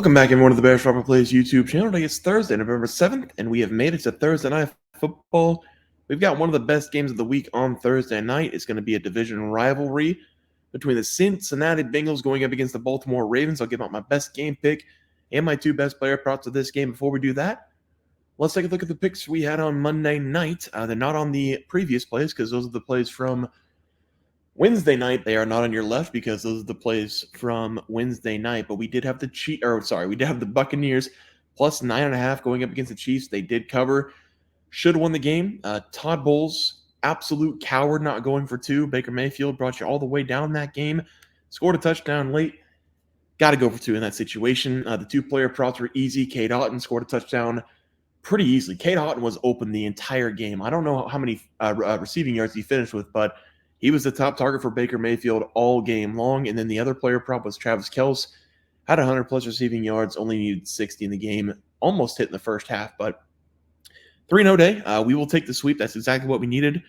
Welcome back, everyone, to the Bears Proper Plays YouTube channel. Today is Thursday, November 7th, and we have made it to Thursday Night Football. We've got one of the best games of the week on Thursday night. It's going to be a division rivalry between the Cincinnati Bengals going up against the Baltimore Ravens. I'll give out my best game pick and my two best player props of this game. Before we do that, let's take a look at the picks we had on Monday night. They're not on the previous plays because those are the plays from Wednesday night. They are not on your left because those are the plays from Wednesday night. But we did have we did have the Buccaneers plus 9.5 going up against the Chiefs. They did cover. Should have won the game. Todd Bowles, absolute coward, not going for two. Baker Mayfield brought you all the way down that game. Scored a touchdown late. Got to go for two in that situation. The two-player props were easy. Cade Otton scored a touchdown pretty easily. Cade Otton was open the entire game. I don't know how many receiving yards he finished with, but he was the top target for Baker Mayfield all game long. And then the other player prop was Travis Kelce. Had 100-plus receiving yards, only needed 60 in the game. Almost hit in the first half, but 3-0 day. We will take the sweep. That's exactly what we needed.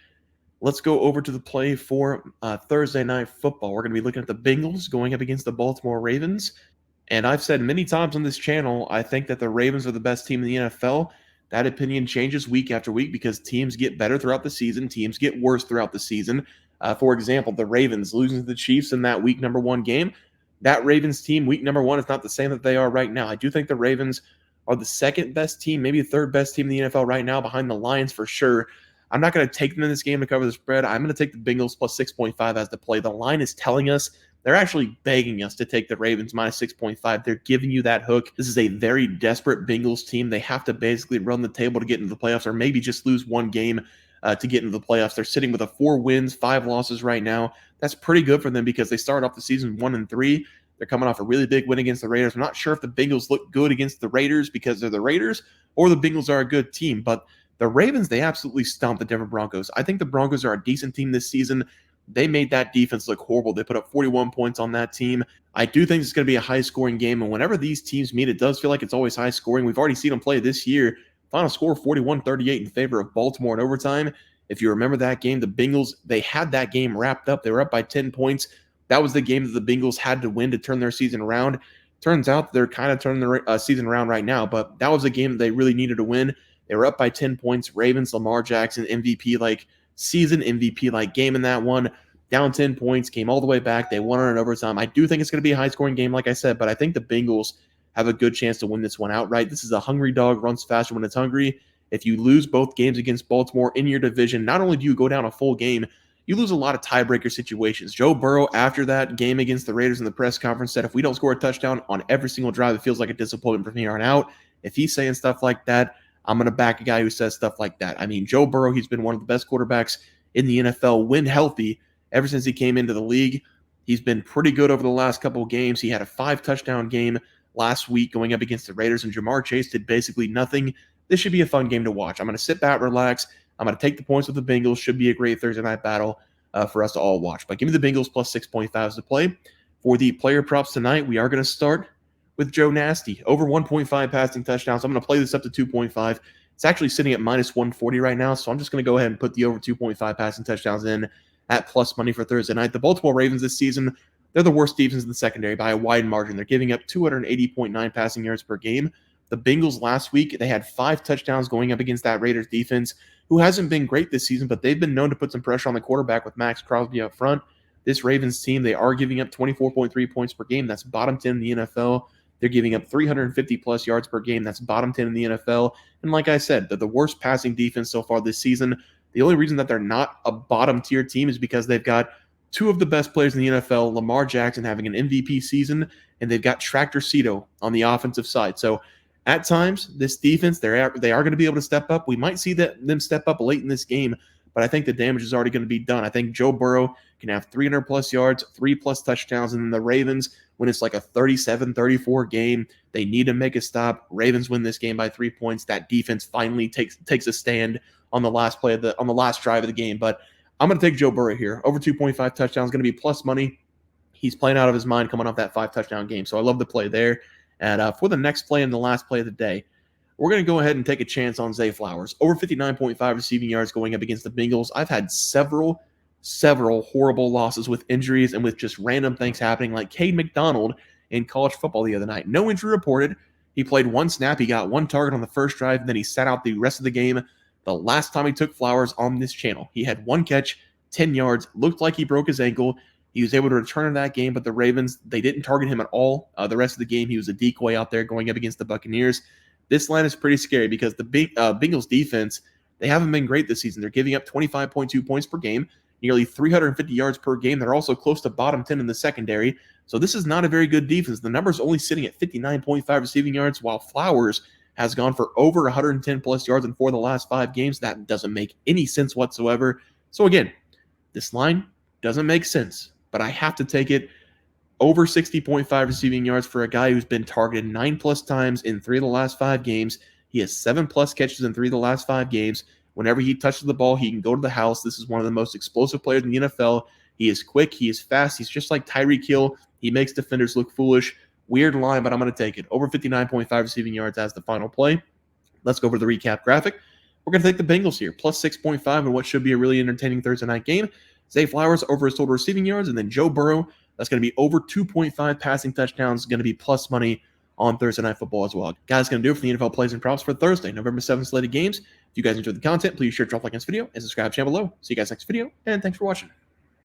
Let's go over to the play for Thursday Night Football. We're going to be looking at the Bengals going up against the Baltimore Ravens. And I've said many times on this channel, I think that the Ravens are the best team in the NFL. That opinion changes week after week because teams get better throughout the season. Teams get worse throughout the season. For example, the Ravens losing to the Chiefs in that week number one game. That Ravens team, week number one, is not the same that they are right now. I do think the Ravens are the second best team, maybe the third best team in the NFL right now, behind the Lions for sure. I'm not going to take them in this game to cover the spread. I'm going to take the Bengals plus 6.5 as the play. The line is telling us, they're actually begging us to take the Ravens minus 6.5. They're giving you that hook. This is a very desperate Bengals team. They have to basically run the table to get into the playoffs, or maybe just lose one game to get into the playoffs. They're sitting with 4 wins, 5 losses right now. That's pretty good for them because they started off the season 1-3. They're coming off a really big win against the Raiders. I'm not sure if the Bengals look good against the Raiders because they're the Raiders or the Bengals are a good team. But the Ravens, they absolutely stomped the Denver Broncos. I think the Broncos are a decent team this season. They made that defense look horrible. They put up 41 points on that team. I do think it's going to be a high-scoring game. And whenever these teams meet, it does feel like it's always high-scoring. We've already seen them play this year. Final score 41-38 in favor of Baltimore in overtime. If you remember that game, the Bengals, they had that game wrapped up. They were up by 10 points. That was the game that the Bengals had to win to turn their season around. Turns out they're kind of turning their season around right now, but that was a game that they really needed to win. They were up by 10 points. Ravens, Lamar Jackson, MVP-like season, MVP-like game in that one. Down 10 points, came all the way back. They won on an overtime. I do think it's going to be a high-scoring game, like I said, but I think the Bengals have a good chance to win this one outright. This is a hungry dog, runs faster when it's hungry. If you lose both games against Baltimore in your division, not only do you go down a full game, you lose a lot of tiebreaker situations. Joe Burrow, after that game against the Raiders in the press conference, said if we don't score a touchdown on every single drive, it feels like a disappointment from here on out. If he's saying stuff like that, I'm going to back a guy who says stuff like that. I mean, Joe Burrow, he's been one of the best quarterbacks in the NFL when healthy ever since he came into the league. He's been pretty good over the last couple of games. He had a 5-touchdown game last week going up against the Raiders, and Jamar Chase did basically nothing. This should be a fun game to watch. I'm going to sit back, relax. I'm going to take the points with the Bengals. Should be a great Thursday night battle for us to all watch. But give me the Bengals plus 6.5 as the play. For the player props tonight, we are going to start with Joe Nasty. Over 1.5 passing touchdowns. I'm going to play this up to 2.5. It's actually sitting at minus 140 right now, so I'm just going to go ahead and put the over 2.5 passing touchdowns in at plus money for Thursday night. The Baltimore Ravens this season, they're the worst defense in the secondary by a wide margin. They're giving up 280.9 passing yards per game. The Bengals last week, they had 5 touchdowns going up against that Raiders defense, who hasn't been great this season, but they've been known to put some pressure on the quarterback with Max Crosby up front. This Ravens team, they are giving up 24.3 points per game. That's bottom 10 in the NFL. They're giving up 350-plus yards per game. That's bottom 10 in the NFL. And like I said, they're the worst passing defense so far this season. The only reason that they're not a bottom-tier team is because they've got 2 of the best players in the NFL, Lamar Jackson having an MVP season, and they've got Tractor Cito on the offensive side. So at times, this defense, they are going to be able to step up. We might see them step up late in this game, but I think the damage is already going to be done. I think Joe Burrow can have 300-plus yards, 3-plus touchdowns, and then the Ravens, when it's like a 37-34 game, they need to make a stop. Ravens win this game by 3 points. That defense finally takes a stand on the last drive of the game. But I'm going to take Joe Burrow here. Over 2.5 touchdowns, going to be plus money. He's playing out of his mind coming off that 5-touchdown game, so I love the play there. And for the next play and the last play of the day, we're going to go ahead and take a chance on Zay Flowers. Over 59.5 receiving yards going up against the Bengals. I've had several horrible losses with injuries and with just random things happening. Like Cade McDonald, in college football the other night. No injury reported. He played one snap. He got one target on the first drive, and then he sat out the rest of the game. The last time he took Flowers on this channel, he had one catch, 10 yards, looked like he broke his ankle. He was able to return in that game, but the Ravens, they didn't target him at all. The rest of the game, he was a decoy out there going up against the Buccaneers. This line is pretty scary because the Bengals defense, they haven't been great this season. They're giving up 25.2 points per game, nearly 350 yards per game. They're also close to bottom 10 in the secondary. So this is not a very good defense. The number's only sitting at 59.5 receiving yards, while Flowers has gone for over 110 plus yards in 4 of the last 5 games. That doesn't make any sense whatsoever. So again, this line doesn't make sense, but I have to take it. Over 60.5 receiving yards for a guy who's been targeted 9+ times in 3 of the last 5 games. He has 7+ catches in 3 of the last 5 games. Whenever he touches the ball, he can go to the house. This is one of the most explosive players in the NFL. He is quick. He is fast. He's just like Tyreek Hill. He makes defenders look foolish. Weird line, but I'm going to take it. Over 59.5 receiving yards as the final play. Let's go over the recap graphic. We're going to take the Bengals here, plus 6.5 in what should be a really entertaining Thursday night game. Zay Flowers over his total receiving yards, and then Joe Burrow, that's going to be over 2.5 passing touchdowns, going to be plus money on Thursday Night Football as well. Guys, going to do it for the NFL plays and props for Thursday, November 7th slated games. If you guys enjoyed the content, please share, drop a like on this video, and subscribe to the channel below. See you guys next video, and thanks for watching.